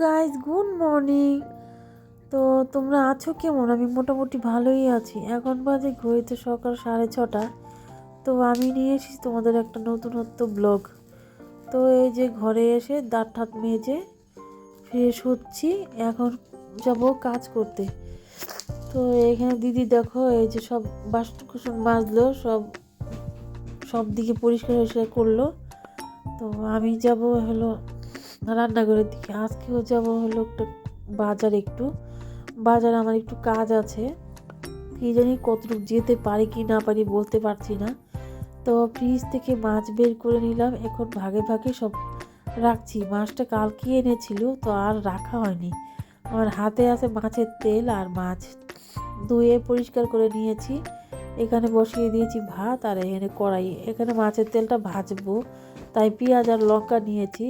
Guys, good morning. তো তোমরা আছো কেমন? আমি মোটামুটি ভালোই আছি। এখন বাজে ঘড়িতে সকাল 6:30। তো আমি নিয়ে এসেছি তোমাদের একটা নতুনত্ব ব্লগ। তো এই যে ঘরে এসে দাঁত ঠাত মেজে ফ্রেশ হচ্ছি, এখন যাব কাজ করতে। তো এখানে দিদি দেখো এই যে সব বাসন কুসন মাজলো, সব দিকে পরিষ্কার করলো। তো আমি যাব হলো রান্নাঘরের দিকে। আজকেও যাব হলো বাজারে আমার একটু কাজ আছে। কি জানি কতটুকু যেতে পারি কি না পারি বলতে পারছি না। তো ফ্রিজ থেকে মাছ বের করে নিলাম, এখন ভাগে ভাগে সব রাখছি। মাছটা কালকে এনেছিল, তো আর রাখা হয়নি। আমার হাতে আছে মাছের তেল আর মাছ, ধুয়ে পরিষ্কার করে নিয়েছি। এখানে বসিয়ে দিয়েছি ভাত, আর এখানে কড়াই, এখানে মাছের তেলটা ভাজবো, তাই পেঁয়াজ আর লঙ্কা নিয়েছি।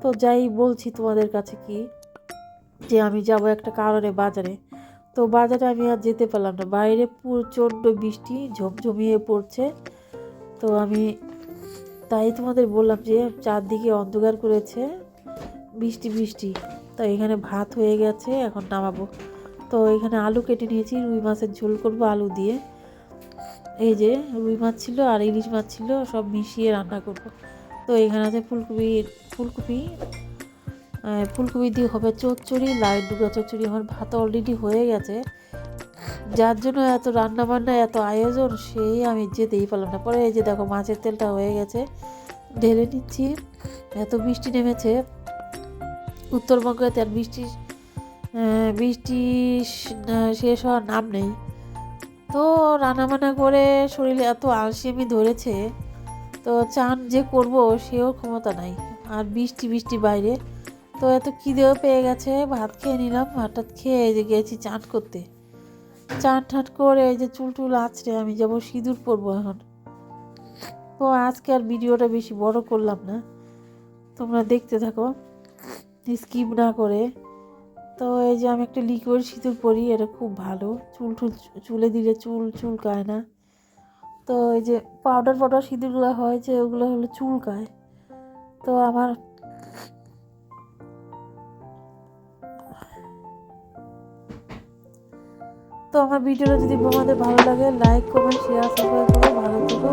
তো যাই বলছি তোমাদের কাছে কি, যে আমি যাব একটা কারণে বাজারে। তো বাজারে আমি আর যেতে পারলাম না, বাইরে প্রচণ্ড বৃষ্টি ঝমঝমিয়ে পড়ছে। তো আমি তাই তোমাদের বললাম যে চারদিকে অন্ধকার করেছে, বৃষ্টি বৃষ্টি। তো এখানে ভাত হয়ে গেছে, এখন নামাবো। তো এখানে আলু কেটে নিয়েছি, রুই মাছের ঝোল করবো আলু দিয়ে। এই যে রুই মাছ ছিল আর ইলিশ মাছ ছিল, সব মিশিয়ে রান্না করব। তো এখানে আছে ফুলকপি দিয়ে হবে চচ্চড়ি, লাইট ডুগা চচ্চড়ি। আমার ভাত অলরেডি হয়ে গেছে, যার জন্য এত রান্না বান্না এত আয়োজন, সেই আমি যেতেই পারলাম না। পরে এই যে দেখো মাছের তেলটা হয়ে গেছে, ঢেলে নিচ্ছি। এত বৃষ্টি নেমেছে উত্তরবঙ্গতে, আর বৃষ্টি শেষ হওয়ার নাম নেই। তো রান্নাবান্না করে শরীরে এত আলসেমি ধরেছে, তো চান যে করব সেও ক্ষমতা নাই। আর বৃষ্টি বৃষ্টি বাইরে, তো এত খিদেও পেয়ে গেছে, ভাত খেয়ে নিলাম। ভাতটা খেয়ে এই যে গেছি চান করতে। চান ঠান করে এই যে চুল টুল আঁচড়ে আমি যাব সিঁদুর পরবো এখন। তো আজকে আর ভিডিওটা বেশি বড় করলাম না, তোমরা দেখতে থাকো স্কিপ না করে। তো এই যে আমি একটা লিকুইড সিঁদুর পরি, এটা খুব ভালো, চুলে দিলে চুলকায় না। তো এই যে পাউডার সিঁদুরগুলো হয় যে, ওগুলো হলো চুলকায়। তো আমার ভিডিওটা যদি তোমাদের ভালো লাগে, লাইক কমেন্ট শেয়ার সাবস্ক্রাইব করো। ভালো থেকো,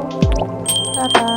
টাটা।